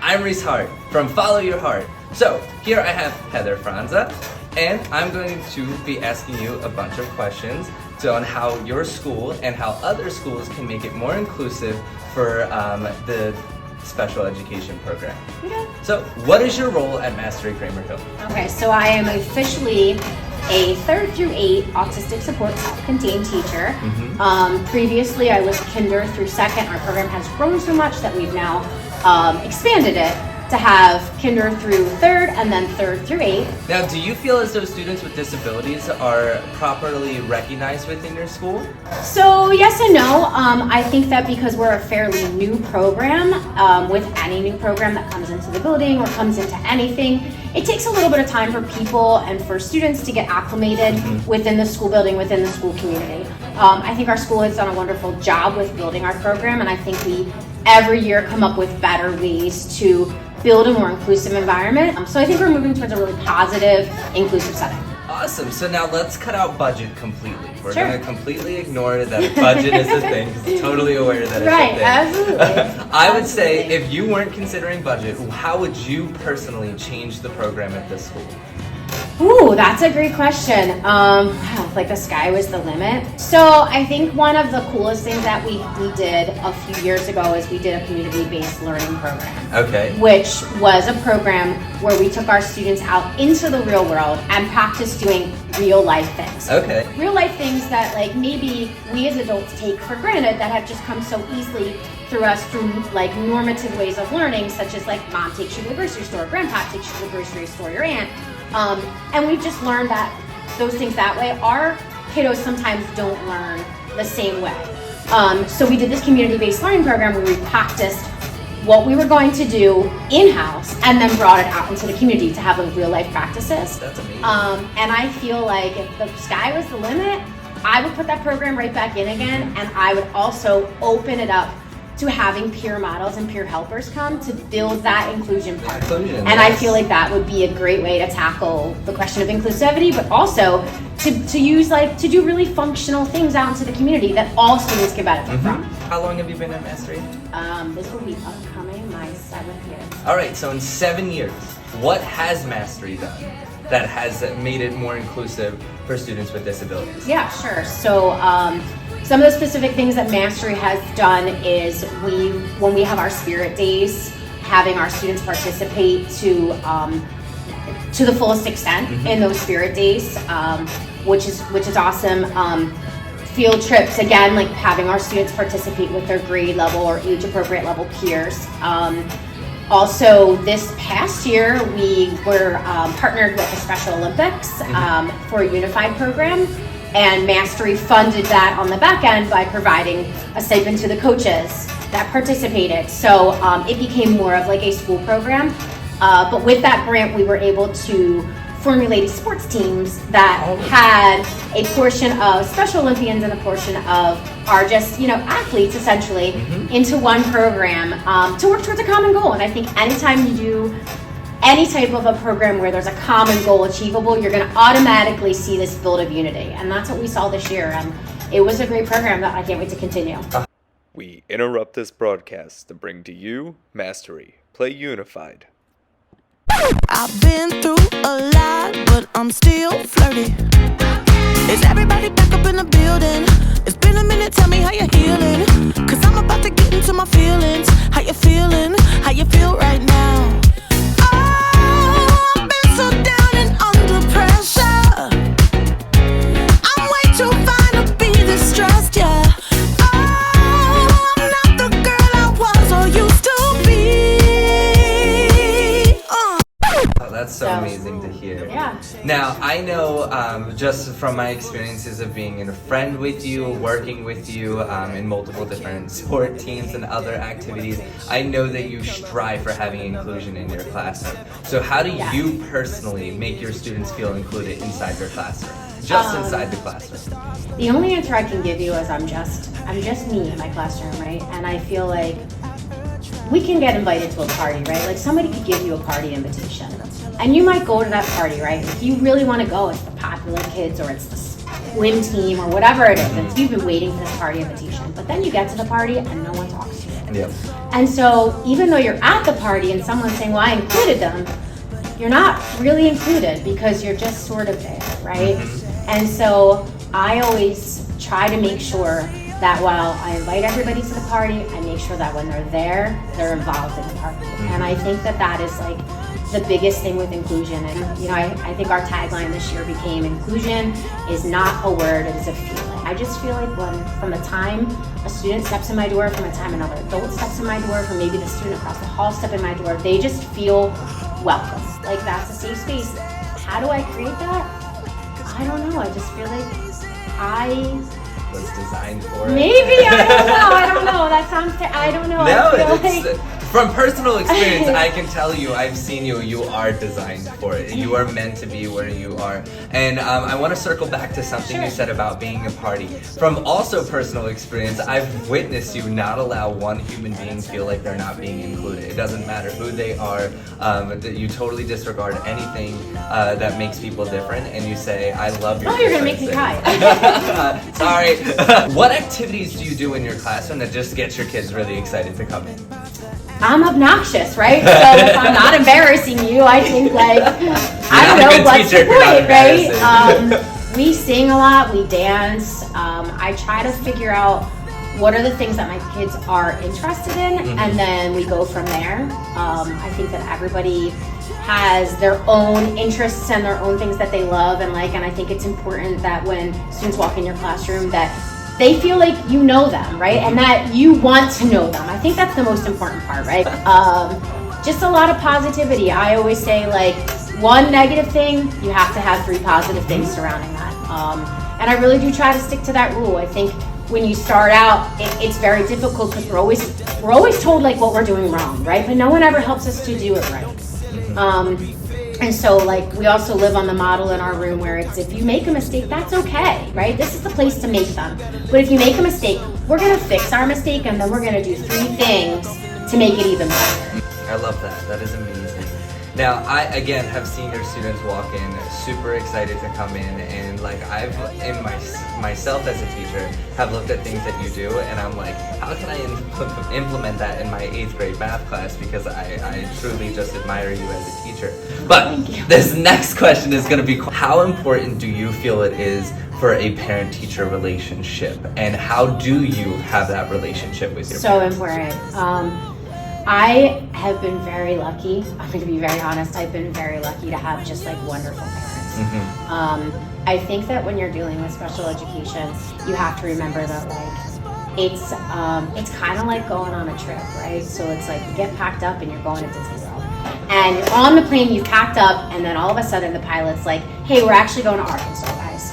I'm Reese Hart from Follow Your Heart. So, here I have Heather Fronza, and I'm going to be asking you a bunch of questions on how your school and how other schools can make it more inclusive for the special education program. Okay. So, what is your role at Mastery Kramer Hill? Okay, so I am officially a 3rd through 8 autistic support self-contained teacher. Previously, I was kinder through 2nd. Our program has grown so much that we've now expanded it to have kinder through 3rd and then 3rd through 8. Now, do you feel as though students with disabilities are properly recognized within your school? So yes and no. I think that because we're a fairly new program, with any new program that comes into the building or comes into anything, it takes a little bit of time for people and for students to get acclimated within the school building, within the school community. I think our school has done a wonderful job with building our program, and I think we every year come up with better ways to build a more inclusive environment. So I think we're moving towards a really positive, inclusive setting. Awesome. So now let's cut out budget completely. We're Sure. going to completely ignore that budget is a thing, because I'm totally aware that it's Right, a thing. absolutely. I would say if you weren't considering budget, how would you personally change the program at this school? Ooh, that's a great question. Wow, like the sky was the limit. So I think one of the coolest things that we did a few years ago is we did a community-based learning program. Okay. Which was a program where we took our students out into the real world and practiced doing real life things. Okay. Real life things that like maybe we as adults take for granted that have just come so easily through us through like normative ways of learning, such as like mom takes you to the grocery store, grandpa takes you to the grocery store, your aunt. And we've just learned that those things that way. Our kiddos sometimes don't learn the same way. So we did this community-based learning program where we practiced what we were going to do in-house and then brought it out into the community to have real life practices. That's amazing. And I feel like if the sky was the limit, I would put that program right back in again, and I would also open it up to having peer models and peer helpers come to build that inclusion part. Inclusion, and I yes. feel like that would be a great way to tackle the question of inclusivity, but also to use like to do really functional things out into the community that all students can benefit from. How long have you been at Mastery? This will be upcoming my 7th year. All right, so in 7 years, what has Mastery done that has made it more inclusive for students with disabilities? Yeah, sure. So some of the specific things that Mastery has done is when we have our spirit days, having our students participate to the fullest extent in those spirit days, which is awesome. Field trips, again, like having our students participate with their grade level or age appropriate level peers. Also, this past year, we were partnered with the Special Olympics for a unified program, and Mastery funded that on the back end by providing a stipend to the coaches that participated. So it became more of like a school program. But with that grant, we were able to formulate sports teams that had a portion of Special Olympians and a portion of our just, athletes essentially into one program to work towards a common goal. And I think anytime you do any type of a program where there's a common goal achievable, you're going to automatically see this build of unity. And that's what we saw this year. And it was a great program that I can't wait to continue. We interrupt this broadcast to bring to you Mastery. Play Unified. I've been through a lot, but I'm still flirty. Is everybody back up in the building? It's been a minute, tell me how you're healing. Cause I'm about to get into my feelings. How you feeling? How you feel right now? Oh, I've been so down and under pressure. I'm way too fine to be this stressed, yeah. Oh, I'm not the girl I was or used to be. Oh, that's so amazing to hear. Yeah. Now, I know just from my experiences of being a friend with you, working with you in multiple different sport teams and other activities, I know that you strive for having inclusion in your classroom. So how do you personally make your students feel included inside your classroom? Just inside the classroom. The only answer I can give you is I'm just me in my classroom, right? And I feel like we can get invited to a party, right? Like somebody could give you a party invitation. And you might go to that party, right? If you really want to go, it's the popular kids or it's the swim team or whatever it is. And so you've been waiting for this party invitation. But then you get to the party and no one talks to you. Yep. And so even though you're at the party and someone's saying, well, I included them, you're not really included because you're just sort of there, right? And so I always try to make sure that while I invite everybody to the party, I make sure that when they're there, they're involved in the party. And I think that that is like the biggest thing with inclusion. And you know, I think our tagline this year became inclusion is not a word, it's a feeling. I just feel like from the time a student steps in my door, from the time another adult steps in my door, from maybe the student across the hall step in my door, they just feel welcome. Like that's a safe space. How do I create that? I don't know. I just feel like I was designed for it. Maybe, I don't know. That sounds, I don't know. No, I feel like from personal experience, I can tell you, I've seen you, you are designed for it. You are meant to be where you are. And I want to circle back to something you said about being a party. From also personal experience, I've witnessed you not allow one human being feel like they're not being included. It doesn't matter who they are, that you totally disregard anything that makes people different, and you say, I love your you're going to make me cry. Sorry. What activities do you do in your classroom that just gets your kids really excited to come in? I'm obnoxious, right? So if I'm not embarrassing you, I think like, I don't know what's the point, right? We sing a lot, we dance. I try to figure out what are the things that my kids are interested in, and then we go from there. I think that everybody has their own interests and their own things that they love and like, and I think it's important that when students walk in your classroom that they feel like you know them, right? And that you want to know them. I think that's the most important part, right? Just a lot of positivity. I always say like one negative thing, you have to have 3 positive things surrounding that. And I really do try to stick to that rule. I think when you start out, it's very difficult because we're always told like what we're doing wrong, right? But no one ever helps us to do it right. And so like we also live on the model in our room where it's if you make a mistake, that's okay, right? This is the place to make them. But if you make a mistake, we're gonna fix our mistake and then we're gonna do 3 things to make it even better. I love that. That is amazing. Now, I, again, have seen your students walk in super excited to come in, and like I've, in myself as a teacher, have looked at things that you do, and I'm like, how can I implement that in my 8th grade math class? Because I truly just admire you as a teacher. But this next question is going to be, how important do you feel it is for a parent-teacher relationship, and how do you have that relationship with your parents? So important. I have been very lucky. I'm going to be very honest. I've been very lucky to have just like wonderful parents. I think that when you're dealing with special education, you have to remember that like it's kind of like going on a trip, right? So it's like you get packed up and you're going to Disney World, and you're on the plane, you packed up, and then all of a sudden the pilot's like, "Hey, we're actually going to Arkansas, guys."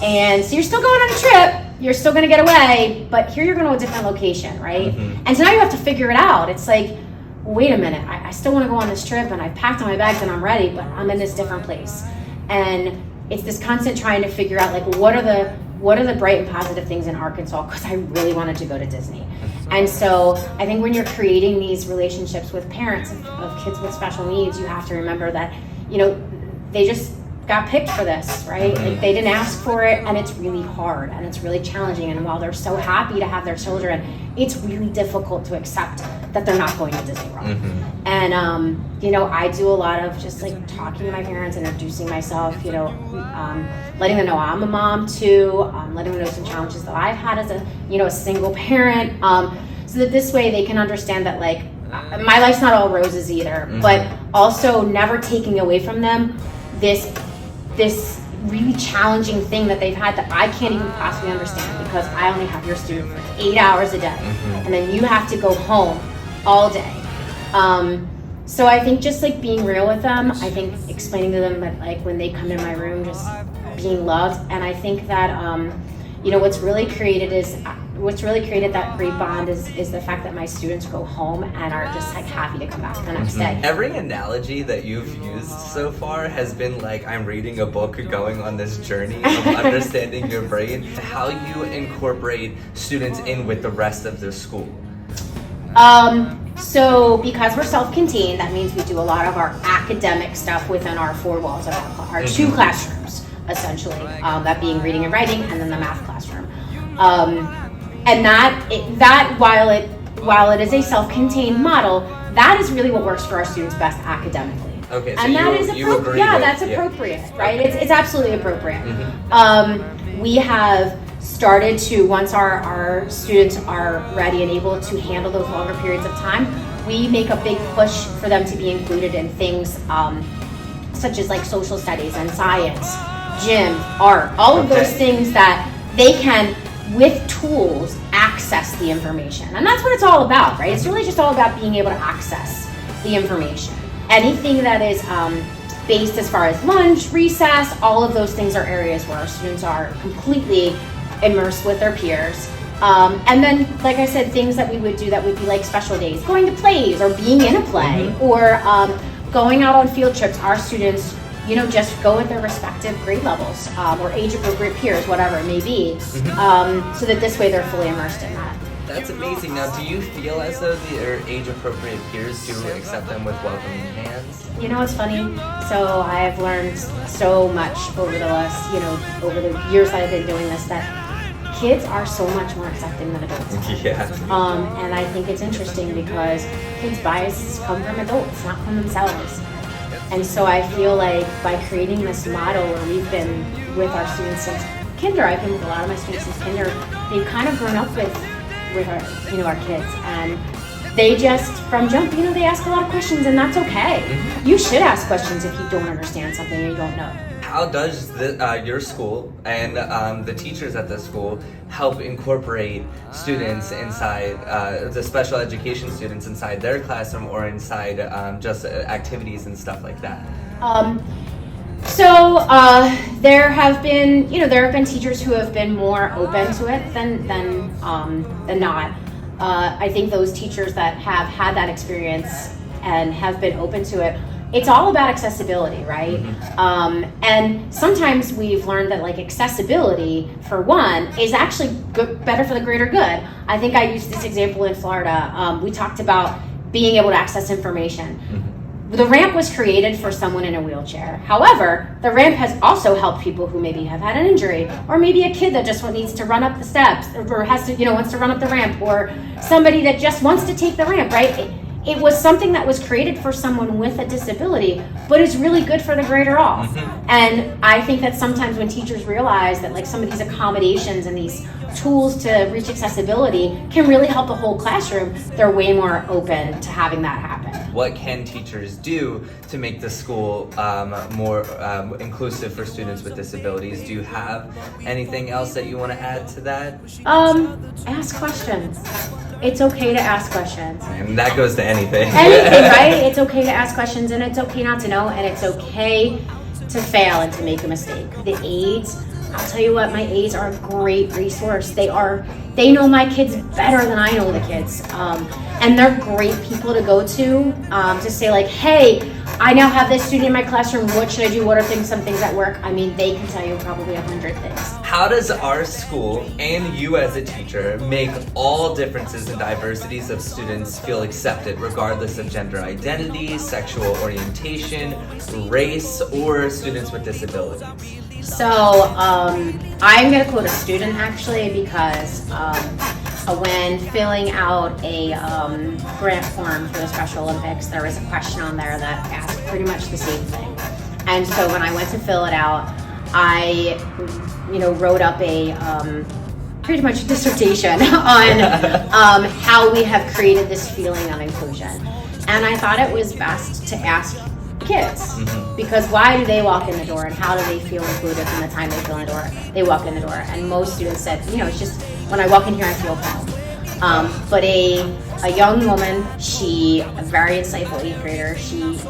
And so you're still going on a trip. You're still going to get away, but here you're going to a different location, right? And so now you have to figure it out. It's like, wait a minute, I still want to go on this trip, and I've packed on my bags and I'm ready, but I'm in this different place. And it's this constant trying to figure out like what are the bright and positive things in Arkansas, because I really wanted to go to Disney. And so I think when you're creating these relationships with parents of kids with special needs, you have to remember that, you know, they just got picked for this, right? Like they didn't ask for it, and it's really hard and it's really challenging. And while they're so happy to have their children, it's really difficult to accept that they're not going to Disney World. And you know, I do a lot of just like talking to my parents, introducing myself, you know, letting them know I'm a mom too, letting them know some challenges that I've had as a single parent, so that this way they can understand that like my life's not all roses either, but also never taking away from them this really challenging thing that they've had that I can't even possibly understand, because I only have your student for 8 hours a day, and then you have to go home all day. So I think just like being real with them, I think explaining to them that like when they come in my room, just being loved. And I think that what's really created that great bond is the fact that my students go home and are just like happy to come back the next day. Every analogy that you've used so far has been like I'm reading a book, going on this journey of understanding your brain, how you incorporate students in with the rest of the school. So because we're self-contained, that means we do a lot of our academic stuff within our 4 walls of our 2 classrooms. essentially, that being reading and writing, and then the math classroom. And that while it is a self-contained model, that is really what works for our students best academically. Okay, so and that is you agree yeah, with, that's appropriate, right? Okay. It's absolutely appropriate. We have started to, once our students are ready and able to handle those longer periods of time, we make a big push for them to be included in things such as like social studies and science, gym, art, all of those things that they can, with tools, access the information. And that's what it's all about, right? It's really just all about being able to access the information. Anything that is based as far as lunch, recess, all of those things are areas where our students are completely immersed with their peers. And then, like I said, things that we would do that would be like special days, going to plays or being in a play, or going out on field trips. Our students, just go with their respective grade levels or age-appropriate peers, whatever it may be, so that this way they're fully immersed in that. That's amazing. Now, do you feel as though their age-appropriate peers do accept them with welcoming hands? It's funny. So I've learned so much over the last, over the years that I've been doing this, that kids are so much more accepting than adults. Yeah. And I think it's interesting because kids' biases come from adults, not from themselves. And so I feel like by creating this model where we've been with our students since kinder, I've been with a lot of my students since kinder, they've kind of grown up with our kids, and they just from jump, they ask a lot of questions, and that's okay. You should ask questions if you don't understand something or you don't know. How does your school and the teachers at the school help incorporate students inside, the special education students inside their classroom or inside just activities and stuff like that? So there have been teachers who have been more open to it than not. I think those teachers that have had that experience and have been open to it, it's all about accessibility, right? And sometimes we've learned that like accessibility, for one, is actually better for the greater good. I think I used this example in Florida. We talked about being able to access information. The ramp was created for someone in a wheelchair. However, the ramp has also helped people who maybe have had an injury, or maybe a kid that just needs to run up the steps, or has to, wants to run up the ramp, or somebody that just wants to take the ramp, right? It was something that was created for someone with a disability, but it's really good for the greater all. And I think that sometimes when teachers realize that like some of these accommodations and these tools to reach accessibility can really help the whole classroom, they're way more open to having that happen. What can teachers do to make the school more inclusive for students with disabilities? Do you have anything else that you want to add to that? Ask questions. It's okay to ask questions. And that goes to anything. Anything, right? It's okay to ask questions, and it's okay not to know, and it's okay to fail and to make a mistake. The aides, I'll tell you what, my aides are a great resource. They know my kids better than I know the kids. And they're great people to go to say like, hey, I now have this student in my classroom, what should I do? What are some things that work? I mean, they can tell you probably 100 things. How does our school and you as a teacher make all differences and diversities of students feel accepted regardless of gender identity, sexual orientation, race, or students with disabilities? So I'm going to quote a student actually, because when filling out a grant form for the Special Olympics, there was a question on there that asked pretty much the same thing. And so when I went to fill it out, I wrote up a pretty much a dissertation on how we have created this feeling of inclusion. And I thought it was best to ask kids, because why do they walk in the door and how do they feel included from the time they walk in the door? And most students said, it's just when I walk in here I feel home. But a young woman, a very insightful 8th grader,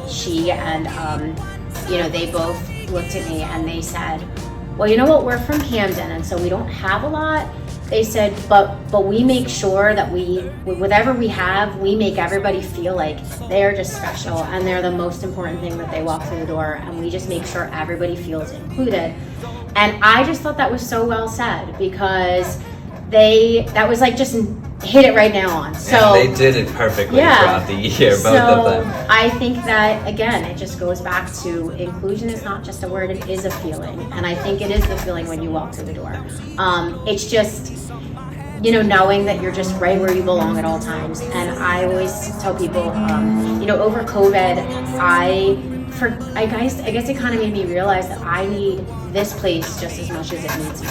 she and they both looked at me and they said, well, you know what, we're from Camden, and so we don't have a lot. They said, but we make sure that whatever we have, we make everybody feel like they're just special and they're the most important thing that they walk through the door, and we just make sure everybody feels included. And I just thought that was so well said, because that was like just hit it right now on. So and they did it perfectly throughout the year, both of them. I think that, again, it just goes back to inclusion is not just a word, it is a feeling. And I think it is the feeling when you walk through the door. It's just, knowing that you're just right where you belong at all times. And I always tell people, over COVID, I guess it kind of made me realize that I need this place just as much as it needs me.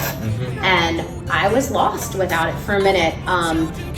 And I was lost without it for a minute.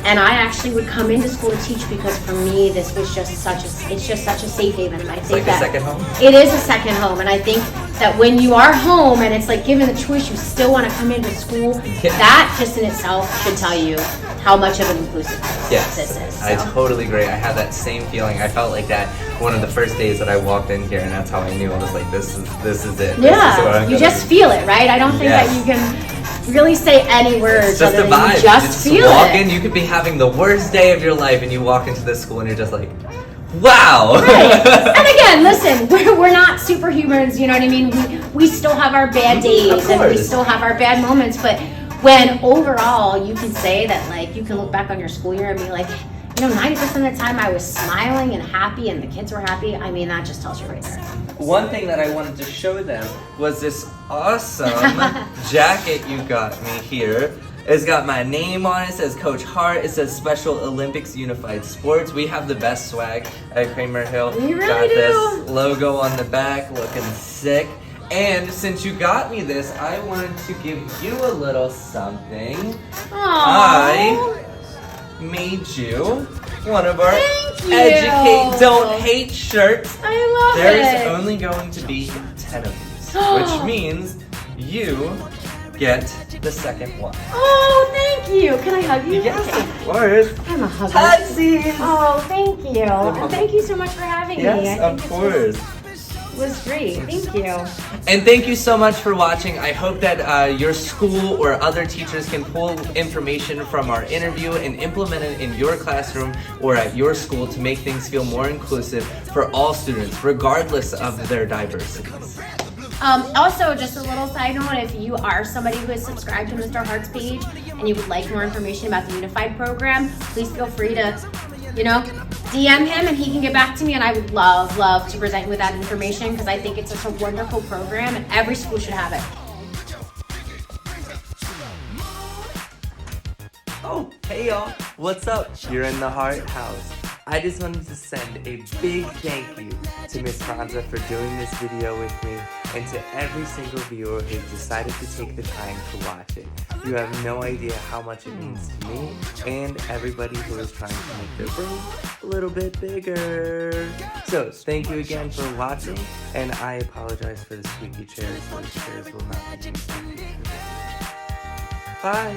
And I actually would come into school to teach because for me, this was just such a safe haven. And I think like a second home? It is a second home. And I think that when you are home and it's like given the choice, you still want to come into school, that just in itself should tell you how much of an inclusive place this is. So. I totally agree. I had that same feeling. I felt like that one of the first days that I walked in here, and that's how I knew. I was like, this is it. Yeah, you just feel it, right? I don't think that you can really say any words. It's just other a than vibe. You just feel walk it. in, you could be having the worst day of your life, and you walk into this school, and you're just like, wow. Right. And again, listen, we're not superhumans, you know what I mean? We still have our bad days, and we still have our bad moments, but when overall you can say that, like, you can look back on your school year and be like, 90% of the time I was smiling and happy and the kids were happy. I mean, that just tells you right there. One thing that I wanted to show them was this awesome jacket you got me here. It's got my name on it. It says Coach Hart. It says Special Olympics Unified Sports. We have the best swag at Kramer Hill. We really got do. this logo on the back, looking sick. And since you got me this, I wanted to give you a little something. Aww. I made you one of our Thank you. Educate Don't Hate shirts. I love There's it. only going to be 10 of these, which means you get the second one. Oh, thank you. Can I hug you? Yes, Okay. of course. I'm a hugger. Huggsies! Oh, thank you. And thank you so much for having me. Yes, I of think course. It was great. Thank you. And thank you so much for watching. I hope that your school or other teachers can pull information from our interview and implement it in your classroom or at your school to make things feel more inclusive for all students, regardless of their diversities. Also, just a little side note, if you are somebody who is subscribed to Mr. Hart's page and you would like more information about the Unified program, please feel free to, DM him and he can get back to me, and I would love to present you with that information because I think it's such a wonderful program and every school should have it. Oh, hey y'all, what's up? You're in the Hart House. I just wanted to send a big thank you to Miss Fronza for doing this video with me, and to every single viewer who decided to take the time to watch it. You have no idea how much it means to me and everybody who is trying to make their brain a little bit bigger. So thank you again for watching, and I apologize for the squeaky chairs. Those chairs will not be used. Bye.